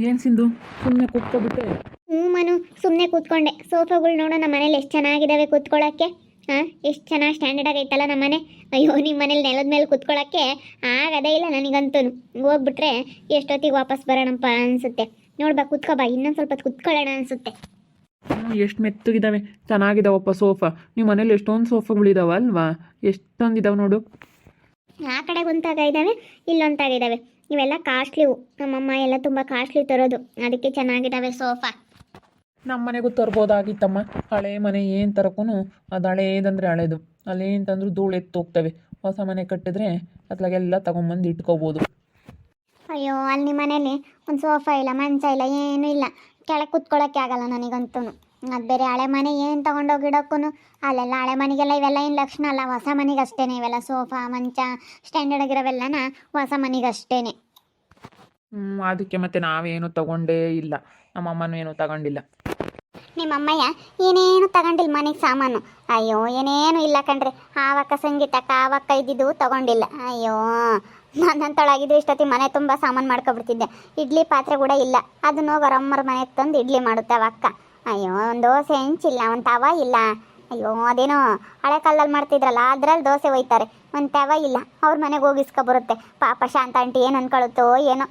ಏನು ಸಿಂಧು ಸುಮ್ಮನೆ ಕೂತ್ಕೊಬಿಟ್ಟೆ? ಮನು ಸುಮ್ಮನೆ ಕೂತ್ಕೊಂಡೆ. ಸೋಫಾಗಳು ನೋಡೋ ನಮ್ಮ ಮನೇಲಿ ಎಷ್ಟು ಚೆನ್ನಾಗಿದ್ದಾವೆ ಕೂತ್ಕೊಳ್ಳೋಕ್ಕೆ. ಎಷ್ಟು ಚೆನ್ನಾಗಿ ಸ್ಟ್ಯಾಂಡರ್ಡ್ ಆಗೈತಲ್ಲ ನಮ್ಮ ಮನೆ. ಅಯ್ಯೋ ನಿಮ್ಮ ಮನೇಲಿ ನೆಲದ ಮೇಲೆ ಕೂತ್ಕೊಳ್ಳೋಕ್ಕೆ ಆಗದೇ ಇಲ್ಲ ನನಗಂತೂ. ಹೋಗ್ಬಿಟ್ರೆ ಎಷ್ಟೊತ್ತಿಗೆ ವಾಪಸ್ ಬರೋಣಪ್ಪ ಅನಿಸುತ್ತೆ. ನೋಡ್ಬಾ ಕೂತ್ಕೊಬಾ, ಇನ್ನೊಂದು ಸ್ವಲ್ಪ ಹೊತ್ತು ಕೂತ್ಕೊಳ್ಳೋಣ ಅನಿಸುತ್ತೆ. ಎಷ್ಟು ಮೆತ್ತಗಿದ್ದಾವೆ, ಚೆನ್ನಾಗಿದ್ದಾವಪ್ಪ ಸೋಫಾ. ನಿಮ್ಮ ಮನೇಲಿ ಎಷ್ಟೊಂದು ಸೋಫಾಗಳಿದಾವ ಅಲ್ವಾ? ಎಷ್ಟೊಂದಿದ್ದಾವೆ ನೋಡು. ಆ ಕಡೆಗೆ ಒಂತಾಗ ಇದ್ದಾವೆ, ಇಲ್ಲೊಂತಾಗ ಇದ್ದಾವೆ. ಇವೆಲ್ಲ ಕಾಸ್ಟ್ಲಿವು. ನಮ್ಮಮ್ಮ ಎಲ್ಲ ತುಂಬ ಕಾಸ್ಟ್ಲಿ ತರೋದು, ಅದಕ್ಕೆ ಚೆನ್ನಾಗಿದ್ದಾವೆ ಸೋಫಾ. ನಮ್ಮ ಮನೆಗೂ ತರ್ಬೋದಾಗಿತ್ತಮ್ಮ. ಹಳೆ ಮನೆ ಏನು ತರಕ್ಕೂ ಅದು ಹಳೇದಂದರೆ ಹಳೇದು. ಅಲ್ಲೇಂತಂದ್ರೂ ಧೂಳು ಎತ್ತು ಹೋಗ್ತವೆ. ಹೊಸ ಮನೆ ಕಟ್ಟಿದ್ರೆ ಅತ್ಲಾಗೆಲ್ಲ ತಗೊಂಬಂದು ಇಟ್ಕೋಬೋದು. ಅಯ್ಯೋ ಅಲ್ಲಿ ನಿಮ್ಮ ಮನೇಲಿ ಒಂದು ಸೋಫಾ ಇಲ್ಲ, ಮಂಚ ಇಲ್ಲ, ಏನೂ ಇಲ್ಲ. ಕೆಳಗೆ ಕೂತ್ಕೊಳ್ಳೋಕ್ಕೆ ಆಗಲ್ಲ ನನಗಂತೂ. ಅದು ಬೇರೆ ಹಳೆ ಮನೆ ಏನು ತೊಗೊಂಡೋಗಿಡೋಕ್ಕೂ ಅಲ್ಲೆಲ್ಲ ಹಳೆ ಮನೆಗೆಲ್ಲ ಇವೆಲ್ಲ ಏನು ಲಕ್ಷಣ ಅಲ್ಲ. ಹೊಸ ಮನೆಗೆ ಅಷ್ಟೇ ಇವೆಲ್ಲ ಸೋಫಾ ಮಂಚ ಸ್ಟ್ಯಾಂಡರ್ಡ್ ಆಗಿರೋವೆಲ್ಲನ ಹೊಸ ಮನೆಗೆ ಅಷ್ಟೇ. ಅದಕ್ಕೆ ಮತ್ತೆ ನಾವೇನು ತಗೊಂಡೇ ಇಲ್ಲ, ನಮ್ಮಮ್ಮನೂ ಏನೂ ತಗೊಂಡಿಲ್ಲ. ನಿಮ್ಮಮ್ಮಯ್ಯ ಏನೇನು ತಗೊಂಡಿಲ್ಲ ಮನೆಗೆ ಸಾಮಾನು. ಅಯ್ಯೋ ಏನೇನು ಇಲ್ಲ ಕಣ್ರಿ. ಆವಕ್ಕ ಸಂಗೀತಕ್ಕ ಆವಕ್ಕ ಇದ್ದಿದ್ದು ತಗೊಂಡಿಲ್ಲ. ಅಯ್ಯೋ ನನ್ನಂತೊಳಗಿದ್ರೆ ಇಷ್ಟೊತ್ತಿ ಮನೆ ತುಂಬ ಸಾಮಾನು ಮಾಡ್ಕೊಬಿಡ್ತಿದ್ದೆ. ಇಡ್ಲಿ ಪಾತ್ರೆ ಕೂಡ ಇಲ್ಲ. ಅದನ್ನ ಹೋಗಿ ಅವರಮ್ಮರ ಮನೆಗೆ ತಂದು ಇಡ್ಲಿ ಮಾಡುತ್ತೆ ಅವಕ್ಕ. ಅಯ್ಯೋ ಒಂದು ದೋಸೆ ಹೆಂಚಿಲ್ಲ, ಒಂದು ತವ ಇಲ್ಲ. ಅಯ್ಯೋ ಅದೇನೋ ಹಳೆ ಕಾಲದಲ್ಲಿ ಮಾಡ್ತಿದ್ರಲ್ಲ ಅದ್ರಲ್ಲಿ ದೋಸೆ ಒಯ್ತಾರೆ, ಒಂದು ತವ ಇಲ್ಲ. ಅವ್ರ ಮನೆಗೆ ಹೋಗಿಸ್ಕೊಬರುತ್ತೆ. ಪಾಪ ಶಾಂತ ಆಂಟಿ ಏನು ಅಂದ್ಕೊಳುತ್ತೋ ಏನೋ.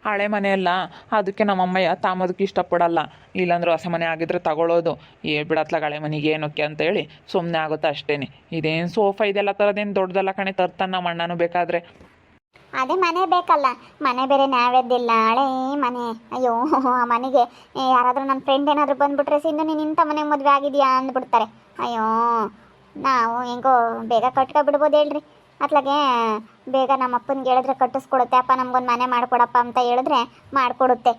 ಹಳೆ ಮನೆ ಅಲ್ಲ, ಅದಕ್ಕೆ ನಮ್ಮಮ್ಮಯ್ಯ ತಾಮೋದಕ್ಕೆ ಇಷ್ಟಪಡಲ್ಲ. ಇಲ್ಲಾಂದ್ರೆ ಹೊಸ ಮನೆ ಆಗಿದ್ರೆ ತಗೊಳ್ಳೋದು. ಬಿಡತ್ಲಾಗ ಹಳೆ ಮನೆಗೆ ಏನಕ್ಕೆ ಅಂತೇಳಿ ಸುಮ್ಮನೆ ಆಗುತ್ತೆ ಅಷ್ಟೇ. ಇದೇನು ಸೋಫಾ ಇದೆಲ್ಲ ಥರದೇನು ದೊಡ್ಡದಲ್ಲ ಕಣೆ, ತರ್ತಾನೆ ನಮ್ಮ ಅಣ್ಣನೂ ಬೇಕಾದರೆ. ಅದೇ ಮನೆ ಬೇಕಲ್ಲ, ಮನೆ ಬೇರೆ ನಾವ್ಯದ್ದಿಲ್ಲ, ಹಳೆ ಮನೆ. ಅಯ್ಯೋ ಆ ಮನೆಗೆ ಯಾರಾದರೂ ನನ್ನ ಫ್ರೆಂಡ್ ಏನಾದರೂ ಬಂದುಬಿಟ್ರೆ ಸಿಂಧು ನೀನು ಇಂಥ ಮನೆಗೆ ಮದುವೆ ಆಗಿದೆಯಾ ಅಂದ್ಬಿಡ್ತಾರೆ. ಅಯ್ಯೋ ನಾವು ಹೆಂಗೋ ಬೇಗ ಕಟ್ಕೊಬಿಡ್ಬೋದು ಹೇಳ್ರಿ. ಅತ್ಲಾಗೆ ಬೇಗ ನಮ್ಮ ಅಪ್ಪನಿಗೆ ಹೇಳಿದ್ರೆ ಕಟ್ಟಿಸ್ಕೊಡುತ್ತೆ. ಅಪ್ಪ ನಮ್ಗೊಂದು ಮನೆ ಮಾಡಿಕೊಡಪ್ಪ ಅಂತ ಹೇಳಿದ್ರೆ ಮಾಡಿಕೊಡುತ್ತೆ.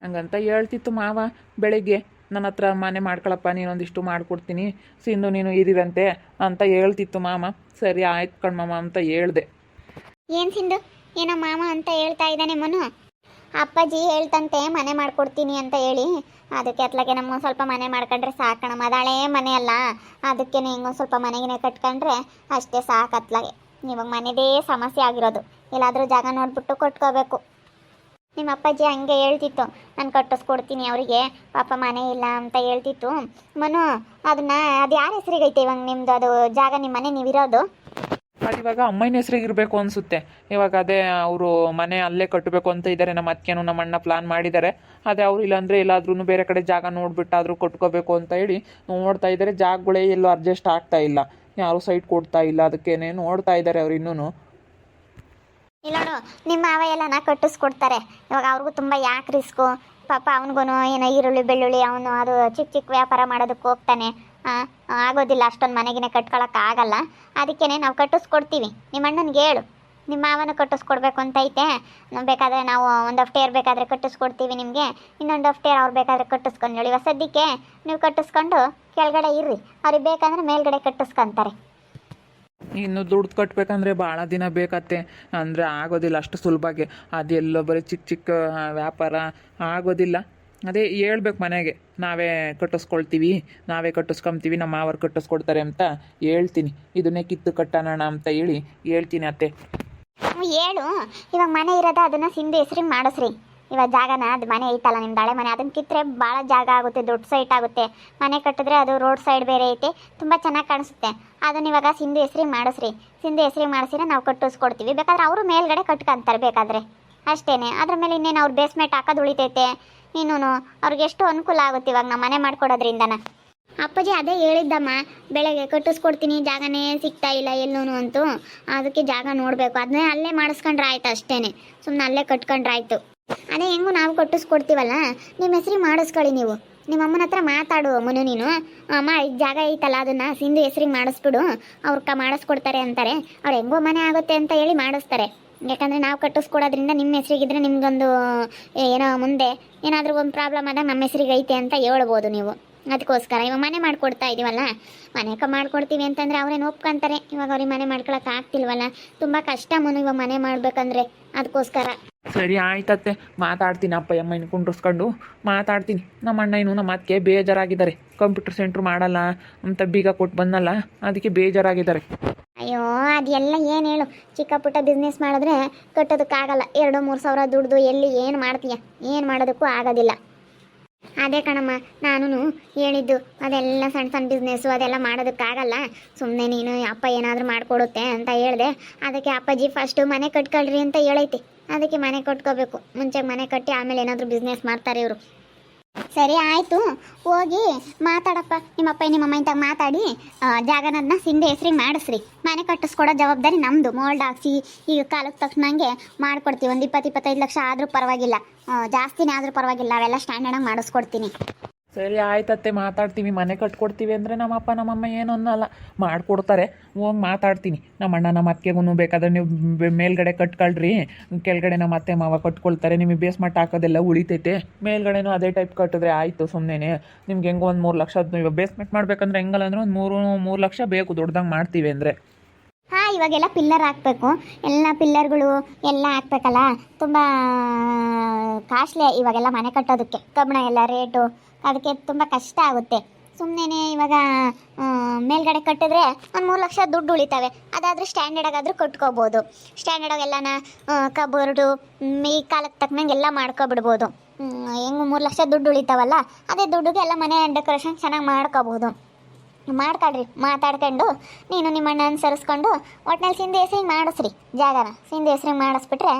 ಹಂಗಂತ ಹೇಳ್ತಿತ್ತು ಮಾವ ಬೆಳಿಗ್ಗೆ. ನನ್ನ ಹತ್ರ ಮನೆ ಮಾಡ್ಕೊಳಪ್ಪ, ನೀನೊಂದಿಷ್ಟು ಮಾಡಿಕೊಡ್ತೀನಿ, ಸಿಂಧು ನೀನು ಇರಿರಂತೆ ಅಂತ ಹೇಳ್ತಿತ್ತು ಮಾಮ. ಸರಿ ಆಯ್ತು ಕಣ್ಮಮ್ಮ ಅಂತ ಹೇಳ್ದೆ. ಏನು ಸಿಂಧು ಏನೋ ಮಾಮ ಅಂತ ಹೇಳ್ತಾ ಇದ್ದಾನೆ ಮನು. ಅಪ್ಪಾಜಿ ಹೇಳ್ತಂತೆ ಮನೆ ಮಾಡ್ಕೊಡ್ತೀನಿ ಅಂತ ಹೇಳಿ. ಅದಕ್ಕೆ ಅತ್ಲಾಗೆ ನಮ್ಗೊಂದು ಸ್ವಲ್ಪ ಮನೆ ಮಾಡ್ಕೊಂಡ್ರೆ ಸಾಕಣಮ್ಮ. ಅದು ಹಳೇ ಮನೆ ಅಲ್ಲ, ಅದಕ್ಕೆ ಹಿಂಗೊಂದು ಸ್ವಲ್ಪ ಮನೆಗೆ ಕಟ್ಕೊಂಡ್ರೆ ಅಷ್ಟೇ ಸಾಕು. ಅತ್ಲಾಗೆ ಇವಾಗ ಮನೆದೇ ಸಮಸ್ಯೆ ಆಗಿರೋದು. ಎಲ್ಲಾದರೂ ಜಾಗ ನೋಡ್ಬಿಟ್ಟು ಕೊಟ್ಕೋಬೇಕು. ನಿಮ್ಮ ಅಪ್ಪಾಜಿ ಹಂಗೆ ಹೇಳ್ತಿತ್ತು, ನಾನು ಕಟ್ಟಿಸ್ಕೊಡ್ತೀನಿ ಅವರಿಗೆ, ಪಾಪ ಮನೆ ಇಲ್ಲ ಅಂತ ಹೇಳ್ತಿತ್ತು ಮನು. ಅದು ಯಾರ ಹೆಸರಿಗೈತೆ ಇವಾಗ ನಿಮ್ಮದು ಅದು ಜಾಗ, ನಿಮ್ಮ ಮನೆ ನೀವಿರೋದು? ಅದು ಇವಾಗ ಅಮ್ಮನ ಹೆಸ್ರಿಗೆ ಇರಬೇಕು ಅನಿಸುತ್ತೆ. ಇವಾಗ ಅದೇ ಅವರು ಮನೆ ಅಲ್ಲೇ ಕಟ್ಟಬೇಕು ಅಂತ ಇದ್ದಾರೆ. ನಮ್ಮ ಅತ್ತೆನೂ ನಮ್ಮ ಅಣ್ಣ ಪ್ಲಾನ್ ಮಾಡಿದ್ದಾರೆ. ಅದೇ ಅವರು ಇಲ್ಲಾಂದರೆ ಎಲ್ಲಾದ್ರೂ ಬೇರೆ ಕಡೆ ಜಾಗ ನೋಡಿಬಿಟ್ಟಾದರೂ ಕಟ್ಕೋಬೇಕು ಅಂತ ಹೇಳಿ ನೋಡ್ತಾ ಇದ್ದಾರೆ. ಜಾಗಗಳೇ ಎಲ್ಲೂ ಅಡ್ಜಸ್ಟ್ ಆಗ್ತಾ ಇಲ್ಲ, ಯಾರೂ ಸೈಟ್ ಕೊಡ್ತಾ ಇಲ್ಲ. ಅದಕ್ಕೇನೆ ನೋಡ್ತಾ ಇದ್ದಾರೆ ಅವ್ರು ಇನ್ನೂ. ಇಲ್ಲ ನೋಡು, ನಿಮ್ಮ ಮಾವ ಎಲ್ಲನ ಕಟ್ಟಿಸ್ಕೊಡ್ತಾರೆ. ಇವಾಗ ಅವ್ರಿಗೂ ತುಂಬ ಯಾಕೆ ರಿಸ್ಕು ಪಾಪ. ಅವನಿಗೂ ಏನೋ ಈರುಳ್ಳಿ ಬೆಳ್ಳುಳ್ಳಿ ಅವನು ಅದು ಚಿಕ್ಕ ಚಿಕ್ಕ ವ್ಯಾಪಾರ ಮಾಡೋದಕ್ಕೆ ಹೋಗ್ತಾನೆ. ಆಗೋದಿಲ್ಲ, ಅಷ್ಟೊಂದು ಮನೆಗಿನೇ ಕಟ್ಕೊಳಕ್ಕೆ ಆಗಲ್ಲ. ಅದಕ್ಕೇ ನಾವು ಕಟ್ಟಿಸ್ಕೊಡ್ತೀವಿ. ನಿಮ್ಮ ಅಣ್ಣನಿಗೆ ಹೇಳು, ನಿಮ್ಮ ಮಾವನ ಕಟ್ಟಿಸ್ಕೊಡ್ಬೇಕು ಅಂತ ಐತೆ. ಬೇಕಾದರೆ ನಾವು ಒಂದು ಅಫ್ಟೇರ್ ಬೇಕಾದರೆ ಕಟ್ಟಿಸ್ಕೊಡ್ತೀವಿ ನಿಮಗೆ, ಇನ್ನೊಂದು ಅಫ್ಟೇರ್ ಅವ್ರು ಬೇಕಾದರೆ ಕಟ್ಟಿಸ್ಕೊಂಡು ಹೇಳಿ. ಸದ್ಯಕ್ಕೆ ನೀವು ಕಟ್ಟಿಸ್ಕೊಂಡು ಕೆಳಗಡೆ ಇರ್ರಿ, ಅವ್ರಿಗೆ ಬೇಕಂದ್ರೆ ಮೇಲ್ಗಡೆ ಕಟ್ಟಿಸ್ಕೊಂತಾರೆ. ಇನ್ನು ದುಡ್ಡು ಕಟ್ಟಬೇಕಂದ್ರೆ ಭಾಳ ದಿನ ಬೇಕತ್ತೆ. ಅಂದರೆ ಆಗೋದಿಲ್ಲ ಅಷ್ಟು ಸುಲಭವಾಗಿ. ಅದೆಲ್ಲೋ ಬರೀ ಚಿಕ್ಕ ಚಿಕ್ಕ ವ್ಯಾಪಾರ ಆಗೋದಿಲ್ಲ. ಅದೇ ಹೇಳ್ಬೇಕು ಮನೆಗೆ, ನಾವೇ ಕಟ್ಟಿಸ್ಕೊಳ್ತೀವಿ, ನಾವೇ ಕಟ್ಟಿಸ್ಕೊತೀವಿ, ನಮ್ಮ ಮಾವರು ಕಟ್ಟಿಸ್ಕೊಡ್ತಾರೆ ಅಂತ ಹೇಳ್ತೀನಿ. ಇದನ್ನೇ ಕಿತ್ತು ಕಟ್ಟೋಣ ಅಂತ ಹೇಳ್ತೀನಿ ಅತ್ತೆ. ಹೇಳು, ಇವಾಗ ಮನೆ ಇರೋದ ಅದನ್ನು ಸಿಂಧು ಹೆಸ್ರಿಗೆ ಮಾಡಿಸ್ರಿ. ಇವಾಗ ಜಾಗನ ಅದು ಮನೆ ಐತಲ್ಲ ನಿಮ್ದು ಹಳೆ ಮನೆ, ಅದನ್ನು ಕಿತ್ತರೆ ಭಾಳ ಜಾಗ ಆಗುತ್ತೆ, ದೊಡ್ಡ ಸೈಟ್ ಆಗುತ್ತೆ. ಮನೆ ಕಟ್ಟಿದ್ರೆ ಅದು ರೋಡ್ ಸೈಡ್ ಬೇರೆ ಐತೆ, ತುಂಬ ಚೆನ್ನಾಗಿ ಕಾಣಿಸುತ್ತೆ. ಅದನ್ನು ಇವಾಗ ಸಿಂಧು ಹೆಸ್ರಿಗೆ ಮಾಡಿಸ್ರಿ. ಸಿಂಧು ಹೆಸ್ರಿಗೆ ಮಾಡಿಸಿದ್ರೆ ನಾವು ಕಟ್ಟಿಸ್ಕೊಡ್ತೀವಿ. ಬೇಕಾದ್ರೆ ಅವರು ಮೇಲ್ಗಡೆ ಕಟ್ಕೊಂತಾರೆ ಬೇಕಾದರೆ ಅಷ್ಟೇ. ಅದ್ರ ಮೇಲೆ ಇನ್ನೇನು ಅವ್ರು ಬೇಸ್ಮೆಂಟ್ ಹಾಕೋದು ಉಳಿತೈತೆ. ಇನ್ನೂ ಅವ್ರಿಗೆ ಎಷ್ಟು ಅನುಕೂಲ ಆಗುತ್ತೆ ಇವಾಗ ನಾವು ಮನೆ ಮಾಡ್ಕೊಡೋದ್ರಿಂದನ. ಅಪ್ಪಾಜಿ ಅದೇ ಹೇಳಿದ್ದಮ್ಮ ಬೆಳಗ್ಗೆ, ಕಟ್ಟಿಸ್ಕೊಡ್ತೀನಿ ಜಾಗನೇ ಸಿಗ್ತಾ ಇಲ್ಲ ಎಲ್ಲೂ ಅಂತೂ. ಅದಕ್ಕೆ ಜಾಗ ನೋಡಬೇಕು, ಅದನ್ನೇ ಅಲ್ಲೇ ಮಾಡಿಸ್ಕೊಂಡ್ರೆ ಆಯ್ತು ಅಷ್ಟೇ. ಸುಮ್ಮನೆ ಅಲ್ಲೇ ಕಟ್ಕೊಂಡ್ರೆ ಆಯಿತು. ಅದೇ ಹೆಂಗೂ ನಾವು ಕಟ್ಟಿಸ್ಕೊಡ್ತೀವಲ್ಲ, ನಿಮ್ಮ ಹೆಸ್ರಿಗೆ ಮಾಡಿಸ್ಕೊಳ್ಳಿ ನೀವು. ನಿಮ್ಮ ಅಮ್ಮನ ಹತ್ರ ಮಾತಾಡು ಮನು ನೀನು. ಅಮ್ಮ ಇದು ಜಾಗ ಐತಲ್ಲ ಅದನ್ನು ಸಿಂಧು ಹೆಸ್ರಿಗೆ ಮಾಡಿಸ್ಬಿಡು, ಅವ್ರ ಮಾಡಿಸ್ಕೊಡ್ತಾರೆ ಅಂತಾರೆ. ಅವ್ರು ಹೆಂಗೋ ಮನೆ ಆಗುತ್ತೆ ಅಂತ ಹೇಳಿ ಮಾಡಿಸ್ತಾರೆ. ಯಾಕಂದರೆ ನಾವು ಕಟ್ಟಿಸ್ಕೊಡೋದ್ರಿಂದ ನಿಮ್ಮ ಹೆಸ್ರಿಗಿದ್ರೆ ನಿಮಗೊಂದು ಏನೋ ಮುಂದೆ ಏನಾದರೂ ಒಂದು ಪ್ರಾಬ್ಲಮ್ ಆದಾಗ ನಮ್ಮ ಹೆಸ್ರಿಗೆ ಐತೆ ಅಂತ ಹೇಳ್ಬೋದು ನೀವು. ಅದಕ್ಕೋಸ್ಕರ ಇವಾಗ ಮನೆ ಮಾಡಿಕೊಡ್ತಾ ಇದೀವಲ್ಲ, ಮನೆ ಮಾಡ್ಕೊಡ್ತೀವಿ ಅಂತಂದರೆ ಅವ್ರೇನು ಒಪ್ಕೊಂತಾರೆ. ಇವಾಗ ಅವ್ರಿಗೆ ಮನೆ ಮಾಡ್ಕೊಳಕ್ಕೆ ಆಗ್ತಿಲ್ವಲ್ಲ, ತುಂಬ ಕಷ್ಟ ಮನು ಇವಾಗ ಮನೆ ಮಾಡಬೇಕಂದ್ರೆ. ಅದಕ್ಕೋಸ್ಕರ ಸರಿ ಆಯ್ತತ್ತೆ, ಮಾತಾಡ್ತೀನಿ ಅಪ್ಪ ಅಮ್ಮನ ಕುಂಡ್ರಿಸ್ಕೊಂಡು ಮಾತಾಡ್ತೀನಿ. ನಮ್ಮ ಅಣ್ಣ ಏನು ನಮ್ಮ ಅದಕ್ಕೆ ಬೇಜಾರಾಗಿದ್ದಾರೆ, ಕಂಪ್ಯೂಟರ್ ಸೆಂಟ್ರ್ ಮಾಡಲ್ಲ ಅಂತ ಬೀಗ ಕೊಟ್ಟು ಬಂದಲ್ಲ, ಅದಕ್ಕೆ ಬೇಜಾರಾಗಿದ್ದಾರೆ. ಅಯ್ಯೋ ಅದೆಲ್ಲ ಏನು ಹೇಳು, ಚಿಕ್ಕ ಪುಟ್ಟ ಬಿಸ್ನೆಸ್ ಮಾಡಿದ್ರೆ ಕಟ್ಟೋದಕ್ಕಾಗಲ್ಲ. 2-3 ಸಾವಿರ ದುಡ್ದು ಎಲ್ಲಿ ಏನು ಮಾಡ್ತೀಯ, ಏನು ಮಾಡೋದಕ್ಕೂ ಆಗೋದಿಲ್ಲ. ಅದೇ ಕಣಮ್ಮ ನಾನು ಹೇಳಿದ್ದು, ಅದೆಲ್ಲ ಸಣ್ಣ ಸಣ್ಣ ಬಿಸ್ನೆಸ್ಸು ಅದೆಲ್ಲ ಮಾಡೋದಕ್ಕಾಗಲ್ಲ. ಸುಮ್ಮನೆ ನೀನು ಅಪ್ಪ ಏನಾದರೂ ಮಾಡಿಕೊಡುತ್ತೆ ಅಂತ ಹೇಳಿದೆ. ಅದಕ್ಕೆ ಅಪ್ಪಾಜಿ ಫಸ್ಟು ಮನೆ ಕಟ್ಕೊಳ್ರಿ ಅಂತ ಹೇಳೈತಿ. ಅದಕ್ಕೆ ಮನೆ ಕಟ್ಕೋಬೇಕು, ಮುಂಚೆ ಮನೆ ಕಟ್ಟಿ ಆಮೇಲೆ ಏನಾದರೂ ಬಿಸ್ನೆಸ್ ಮಾಡ್ತಾರೆ ಇವರು. ಸರಿ ಆಯಿತು, ಹೋಗಿ ಮಾತಾಡಪ್ಪ ನಿಮ್ಮಪ್ಪ ನಿಮ್ಮಮ್ಮ ಇಂತಾಗ ಮಾತಾಡಿ ಜಾಗನದನ್ನ ಸಿಂಧೆ ಹೆಸ್ರಿಗೆ ಮಾಡಿಸ್ರಿ. ಮನೆ ಕಟ್ಟಿಸ್ಕೊಡೋ ಜವಾಬ್ದಾರಿ ನಮ್ಮದು. ಮೋಲ್ಡ್ ಹಾಕ್ಸಿ ಈಗ ಕಾಲಕ್ಕೆ ತಕ್ಷಣಂಗೆ ಮಾಡಿಕೊಡ್ತೀವಿ. ಒಂದು 20-25 ಲಕ್ಷ ಆದರೂ ಪರವಾಗಿಲ್ಲ, ಜಾಸ್ತಿನೇ ಆದರೂ ಪರವಾಗಿಲ್ಲ, ಅವೆಲ್ಲ ಸ್ಟ್ಯಾಂಡರ್ಡಾಗಿ ಮಾಡಿಸ್ಕೊಡ್ತೀನಿ. ಸರಿ ಆಯ್ತತ್ತೆ, ಮಾತಾಡ್ತೀವಿ. ಮನೆ ಕಟ್ಕೊಡ್ತೀವಿ ಅಂದರೆ ನಮ್ಮಪ್ಪ ನಮ್ಮಮ್ಮ ಏನು ಅನ್ನಲ್ಲ, ಮಾಡಿಕೊಡ್ತಾರೆ. ಹೋಗಿ ಮಾತಾಡ್ತೀನಿ. ನಮ್ಮ ಅಣ್ಣ ನಮ್ಮ ಅತ್ತಿಗೆಗೂ ಬೇಕಾದ್ರೆ ನೀವು ಮೇಲ್ಗಡೆ ಕಟ್ಕೊಳ್ರಿ, ಕೆಳಗಡೆ ನಮ್ಮ ಅತ್ತೆ ಮಾವ ಕಟ್ಕೊಳ್ತಾರೆ, ನಿಮಗೆ ಬೇಸ್ಮಟ್ಟ ಹಾಕೋದೆಲ್ಲ ಉಳಿತೈತೆ. ಮೇಲ್ಗಡೆನೂ ಅದೇ ಟೈಪ್ ಕಟ್ಟಿದ್ರೆ ಆಯಿತು. ಸುಮ್ಮನೆ ನಿಮ್ಗೆ ಹೆಂಗೋ ಒಂದು 3 ಲಕ್ಷ, ಇವಾಗ ಬೇಸ್ಮೆಂಟ್ ಮಾಡ್ಬೇಕಂದ್ರೆ ಹೆಂಗಲ್ಲ ಅಂದ್ರೆ ಒಂದು 3 ಲಕ್ಷ ಬೇಕು ದೊಡ್ಡದಂಗೆ ಮಾಡ್ತೀವಿ ಅಂದರೆ. ಹಾಂ, ಇವಾಗೆಲ್ಲ ಪಿಲ್ಲರ್ ಹಾಕಬೇಕು, ಎಲ್ಲ ಪಿಲ್ಲರ್ಗಳು ಎಲ್ಲ ಹಾಕ್ಬೇಕಲ್ಲ. ತುಂಬ ಕಾಸ್ಟ್ಲಿ ಇವಾಗೆಲ್ಲ ಮನೆ ಕಟ್ಟೋದಕ್ಕೆ. ಕಬ್ಬಣ ಎಲ್ಲ ರೇಟು, ಅದಕ್ಕೆ ತುಂಬ ಕಷ್ಟ ಆಗುತ್ತೆ. ಸುಮ್ಮನೆ ಇವಾಗ ಮೇಲ್ಗಡೆ ಕಟ್ಟಿದ್ರೆ ಒಂದು 3 ಲಕ್ಷ ದುಡ್ಡು ಉಳಿತವೆ. ಅದಾದರೂ ಸ್ಟ್ಯಾಂಡರ್ಡಾಗಾದರೂ ಕಟ್ಕೋಬೋದು. ಸ್ಟ್ಯಾಂಡರ್ಡಾಗೆಲ್ಲನ ಕಬೋರ್ಡು ಈ ಕಾಲಕ್ಕೆ ತಕ್ಕನಂಗೆ ಎಲ್ಲ ಮಾಡ್ಕೊಬಿಡ್ಬೋದು. ಹೆಂಗೆ 3 ಲಕ್ಷ ದುಡ್ಡು ಉಳಿತಾವಲ್ಲ, ಅದೇ ದುಡ್ಡಿಗೆ ಎಲ್ಲ ಮನೆ ಡೆಕೋರೇಷನ್ ಚೆನ್ನಾಗಿ ಮಾಡ್ಕೋಬೋದು. ಮಾಡ್ಕೊಳ್ರಿ, ಮಾತಾಡ್ಕೊಂಡು ನೀನು ನಿಮ್ಮ ಅಣ್ಣ ಅನುಸರಿಸ್ಕೊಂಡು ಒಟ್ನಲ್ಲಿ ಸಿಂಧೆ ಹೆಸ್ರಿಗೆ ಮಾಡಿಸ್ರಿ. ಜಾಗನ ಸಿಂಧೆ ಹೆಸ್ರಿಗೆ ಮಾಡಿಸ್ಬಿಟ್ರೆ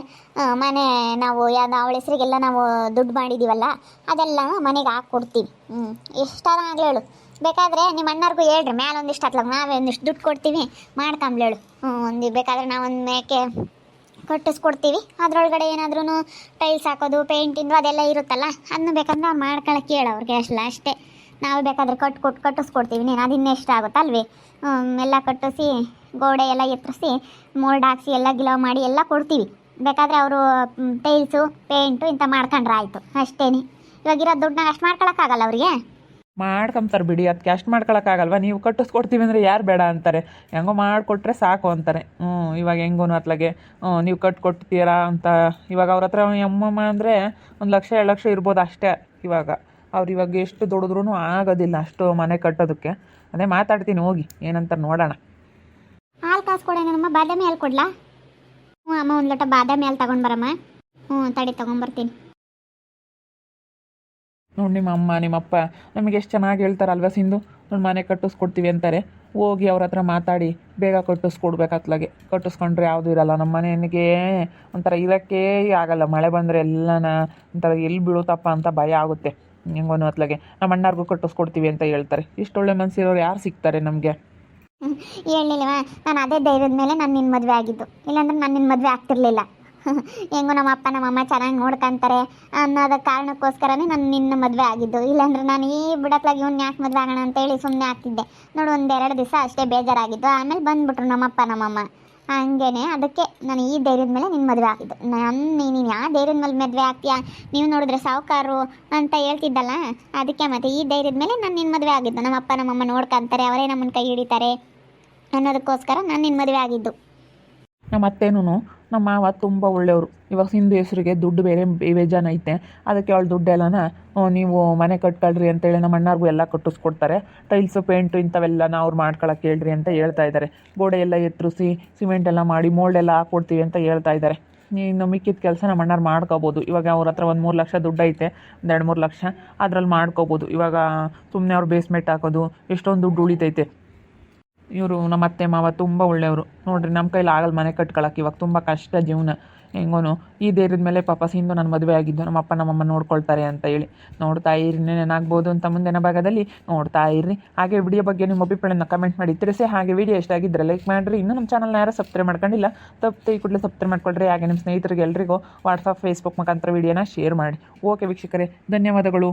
ಮನೆ ನಾವು ಯಾವ್ದು ಅವಳ ಹೆಸ್ರಿಗೆಲ್ಲ ನಾವು ದುಡ್ಡು ಮಾಡಿದ್ದೀವಲ್ಲ ಅದೆಲ್ಲ ಮನೆಗೆ ಹಾಕ್ಕೊಡ್ತೀವಿ. ಎಷ್ಟಾರ ಆಗಲಿ ಹೇಳು. ಬೇಕಾದರೆ ನಿಮ್ಮ ಅಣ್ಣವ್ರಿಗೂ ಹೇಳ್ರಿ, ಮೇಲೆ ಒಂದಿಷ್ಟು ಹತ್ಲಾಗ ನಾವೇ ಒಂದಿಷ್ಟು ದುಡ್ಡು ಕೊಡ್ತೀವಿ, ಮಾಡ್ಕೊಂಬ್ಲೇಳು. ಒಂದು ಬೇಕಾದರೆ ನಾವೊಂದು ಮೇಕೆ ಕಟ್ಟಿಸ್ಕೊಡ್ತೀವಿ. ಅದರೊಳಗಡೆ ಏನಾದ್ರೂ ಟೈಲ್ಸ್ ಹಾಕೋದು, ಪೇಂಟಿಂದು ಅದೆಲ್ಲ ಇರುತ್ತಲ್ಲ, ಅದನ್ನು ಬೇಕಂದ್ರೆ ಅವ್ರು ಮಾಡ್ಕೊಳಕ್ಕೆ ಹೇಳು ಅವ್ರಿಗೆ. ಅಷ್ಟೇ. ನಾವು ಬೇಕಾದರೆ ಕಟ್ಟಿಸ್ಕೊಡ್ತೀವಿ. ನೀನು ಅದು ಇಷ್ಟ ಆಗುತ್ತಲ್ವೇ. ಎಲ್ಲ ಕಟ್ಟಿಸಿ ಗೋಡೆ ಎಲ್ಲ ಎತ್ತರಿಸಿ ಮೋಲ್ಡ್ ಹಾಕ್ಸಿ ಎಲ್ಲ ಗಿಲವ್ ಮಾಡಿ ಎಲ್ಲ ಕೊಡ್ತೀವಿ. ಬೇಕಾದರೆ ಅವರು ಟೈಲ್ಸು ಪೇಂಟು ಇಂಥ ಮಾಡ್ಕೊಂಡ್ರೆ ಆಯಿತು. ಅಷ್ಟೇನೆ. ಇವಾಗಿರೋ ದುಡ್ಡನ್ನ ಅಷ್ಟು ಮಾಡ್ಕೊಳಕ್ಕಾಗಲ್ಲ ಅವರಿಗೆ. ಮಾಡ್ಕೊಂತಾರೆ ಬಿಡಿ, ಅದಕ್ಕೆ ಅಷ್ಟು ಮಾಡ್ಕೊಳಕ್ಕಾಗಲ್ವ. ನೀವು ಕಟ್ಟಿಸ್ಕೊಡ್ತೀವಿ ಅಂದರೆ ಯಾರು ಬೇಡ ಅಂತಾರೆ, ಹೆಂಗೋ ಮಾಡಿಕೊಟ್ರೆ ಸಾಕು ಅಂತಾರೆ. ಇವಾಗ ಹೆಂಗೂ ಅತ್ಲಾಗೆ ನೀವು ಕಟ್ಕೊಡ್ತೀರಾ ಅಂತ. ಇವಾಗ ಅವ್ರ ಹತ್ರ ಅಮ್ಮಮ್ಮ ಅಂದರೆ 1 ಲಕ್ಷ 2 ಲಕ್ಷ ಇರ್ಬೋದು ಅಷ್ಟೇ. ಅವ್ರು ಇವಾಗ ಎಷ್ಟು ದುಡಿದ್ರೂ ಆಗೋದಿಲ್ಲ ಅಷ್ಟು ಮನೆ ಕಟ್ಟೋದಕ್ಕೆ. ಅದೇ ಮಾತಾಡ್ತೀನಿ, ಹೋಗಿ ಏನಂತ ನೋಡೋಣ. ಹಾಲು ಕಾಸು ಕೊಡ ನಮ್ಮ ಬಾದಾಮಿ ಹಾಲು ಕೊಡ್ಲಾ? ಅಮ್ಮ 1 ಲೋಟ ಬಾದಾಮಿ ಹಾಲು ತಗೊಂಡು ಬರಮ್ಮ. ತಡಿ ತೊಗೊಂಬರ್ತೀನಿ. ನೋಡಿ ನಿಮ್ಮ ಅಮ್ಮ ನಿಮ್ಮಪ್ಪ ನಮಗೆ ಎಷ್ಟು ಚೆನ್ನಾಗಿ ಹೇಳ್ತಾರಲ್ವ ಸಿಂಧು, ನೋಡಿ ಮನೆ ಕಟ್ಟಿಸ್ಕೊಡ್ತೀವಿ ಅಂತಾರೆ. ಹೋಗಿ ಅವ್ರ ಹತ್ರ ಮಾತಾಡಿ ಬೇಗ ಕಟ್ಟಿಸ್ಕೊಡ್ಬೇಕು. ಅತ್ಲಾಗೆ ಕಟ್ಟಿಸ್ಕೊಂಡ್ರೆ ಯಾವುದೂ ಇರಲ್ಲ. ನಮ್ಮ ಮನೆಗೆ ಒಂಥರ ಇರೋಕ್ಕೆ ಆಗಲ್ಲ. ಮಳೆ ಬಂದರೆ ಎಲ್ಲನ ಒಂಥರ ಎಲ್ಲಿ ಬೀಳುತ್ತಪ್ಪ ಅಂತ ಭಯ ಆಗುತ್ತೆ. ಹೆಂಗೋನು ಅತ್ಲಾಗೆ ನಮ್ಮ ಅಣ್ಣಾರ್ಗೂ ಕಟ್ಟಿಸ್ಕೊಡ್ತೀವಿ ಅಂತ ಹೇಳ್ತಾರೆ. ಇಷ್ಟೊಳ್ಳೆ ಮನಸ್ಸಿರೋರು ಯಾರು ಸಿಗ್ತಾರೆ ನಮಗೆ? ಹೇಳಿಲ್ವಾ, ನಾನು ಅದೇ ಧೈರ್ಯದ ಮೇಲೆ ನಾನು ನಿನ್ನ ಮದುವೆ ಆಗಿದ್ದು. ಇಲ್ಲಾಂದ್ರೆ ನಾನು ನಿನ್ನ ಮದುವೆ ಆಗ್ತಿರ್ಲಿಲ್ಲ. ಹೆಂಗೋ ನಮ್ಮ ಅಪ್ಪ ನಮ್ಮಮ್ಮ ಚೆನ್ನಾಗಿ ನೋಡ್ಕೊಂತಾರೆ ಅನ್ನೋದ ಕಾರಣಕ್ಕೋಸ್ಕರನೇ ನಾನು ನಿನ್ನ ಮದುವೆ ಆಗಿದ್ದು. ಇಲ್ಲಾಂದ್ರೆ ನಾನು ಈ ಬಿಡಕ್ಲಾಗಿ ಇವ್ನು ಯಾಕೆ ಮದುವೆ ಆಗೋಣ ಅಂತೇಳಿ ಸುಮ್ಮನೆ ಆಗ್ತಿದ್ದೆ. ನೋಡು, 1-2 ದಿವಸ ಅಷ್ಟೇ ಬೇಜಾರಾಗಿದ್ದು. ಆಮೇಲೆ ಬಂದುಬಿಟ್ರು ನಮ್ಮಪ್ಪ ನಮ್ಮಮ್ಮ. ಹಂಗೇನೆ ಅದಕ್ಕೆ ನಾನು ಈ ಧೈರ್ಯದ ಮೇಲೆ ನಿನ್ನ ಮದುವೆ ಆಗಿದ್ದು. ನೀನು ಯಾವ ಧೈರ್ಯದ ಮೇಲೆ ಮದುವೆ ಆಗ್ತೀಯಾ, ನೀವು ನೋಡಿದ್ರೆ ಸಾವುಕಾರರು ಅಂತ ಹೇಳ್ತಿದ್ದಲ್ಲ, ಅದಕ್ಕೆ ಮತ್ತೆ ಈ ಧೈರ್ಯದ ಮೇಲೆ ನಾನು ನಿನ್ನ ಮದುವೆ ಆಗಿದ್ದು. ನಮ್ಮಪ್ಪ ನಮ್ಮಮ್ಮ ನೋಡ್ಕೊಂತಾರೆ, ಅವರೇ ನಮ್ಮನ್ನು ಕೈ ಹಿಡಿತಾರೆ ಅನ್ನೋದಕ್ಕೋಸ್ಕರ ನಾನು ನಿನ್ನ ಮದುವೆ ಆಗಿದ್ದು. ನಮ್ಮ ಅತ್ತೇನು ನಮ್ಮ ಮಾವ ತುಂಬ ಒಳ್ಳೆಯವರು. ಇವಾಗ ಸಿಂಧು ಹೆಸರಿಗೆ ದುಡ್ಡು ಬೇರೆ ಬೇಜಾನ್ ಐತೆ. ಅದಕ್ಕೆ ಅವಳು ದುಡ್ಡೆಲ್ಲನ ನೀವು ಮನೆ ಕಟ್ಕೊಳ್ರಿ ಅಂತೇಳಿ ನಮ್ಮ ಅಣ್ಣಾರ್ಗೂ ಎಲ್ಲ ಕಟ್ಟಿಸ್ಕೊಡ್ತಾರೆ. ಟೈಲ್ಸು ಪೇಂಟು ಇಂಥವೆಲ್ಲನ ಅವ್ರು ಮಾಡ್ಕೊಳಕ್ಕೆ ಹೇಳ್ರಿ ಅಂತ ಹೇಳ್ತಾ ಇದ್ದಾರೆ. ಗೋಡೆ ಎಲ್ಲ ಎತ್ತರಿಸಿ ಸಿಮೆಂಟ್ ಎಲ್ಲ ಮಾಡಿ ಮೋಲ್ಡ್ ಎಲ್ಲ ಹಾಕ್ಕೊಡ್ತೀವಿ ಅಂತ ಹೇಳ್ತಾ ಇದ್ದಾರೆ. ಇನ್ನು ಮಿಕ್ಕಿದ ಕೆಲಸ ನಮ್ಮ ಅಣ್ಣಾರು ಮಾಡ್ಕೋಬೋದು. ಇವಾಗ ಅವ್ರ ಹತ್ರ ಒಂದು 3 ಲಕ್ಷ ದುಡ್ಡು ಐತೆ, 2-3 ಲಕ್ಷ ಅದ್ರಲ್ಲಿ ಮಾಡ್ಕೋಬೋದು. ಇವಾಗ ಸುಮ್ಮನೆ ಅವ್ರು ಬೇಸ್ಮೆಂಟ್ ಹಾಕೋದು ಎಷ್ಟೊಂದು ದುಡ್ಡು ಉಳಿತೈತೆ. ಇವರು ನಮ್ಮ ಅತ್ತೆ ಮಾವ ತುಂಬ ಒಳ್ಳೆಯವರು. ನೋಡಿರಿ, ನಮ್ಮ ಕೈಲಿ ಆಗಲ್ಲ ಮನೆ ಕಟ್ಕೊಳಕ್ಕೆ. ಇವಾಗ ತುಂಬ ಕಷ್ಟ ಜೀವನ. ಹೆಂಗೋನು ಈ ಧೈರ್ಯದ ಮೇಲೆ ಪಾಪ ಸಿಂಧು ನನ್ನ ಮದುವೆ ಆಗಿದ್ದು, ನಮ್ಮ ಅಪ್ಪ ನಮ್ಮಮ್ಮ ನೋಡ್ಕೊಳ್ತಾರೆ ಅಂತ ಹೇಳಿ. ನೋಡ್ತಾ ಇರಿ, ಏನಾಗ್ಬೋದು ಅಂತ ಮುಂದಿನ ಭಾಗದಲ್ಲಿ ನೋಡ್ತಾ ಇರ್ರಿ. ಹಾಗೆ ವಿಡಿಯೋ ಬಗ್ಗೆ ನಿಮ್ಮ ಅಭಿಪ್ರಾಯನ ಕಮೆಂಟ್ ಮಾಡಿ ತಿಳಿಸಿ. ಹಾಗೆ ವಿಡಿಯೋ ಇಷ್ಟ ಆಗಿದ್ದರೆ ಲೈಕ್ ಮಾಡಿರಿ. ಇನ್ನೂ ನಮ್ಮ ಚಾನಲ್ನ ಯಾರು ಸಬ್ಸ್ಕ್ರೈಬ್ ಮಾಡ್ಕೊಂಡಿಲ್ಲ, ಈ ಕೂಡಲೇ ಸಬ್ಸ್ಕ್ರೈಬ್ ಮಾಡ್ಕೊಳ್ರಿ. ಹಾಗೆ ನಿಮ್ಮ ಸ್ನೇಹಿತರಿಗೆ ಎಲ್ರಿಗೂ ವಾಟ್ಸಪ್ ಫೇಸ್ಬುಕ್ ಮುಖಾಂತರ ವಿಡಿಯೋನ ಶೇರ್ ಮಾಡಿ. ಓಕೆ ವೀಕ್ಷಕರೇ, ಧನ್ಯವಾದಗಳು.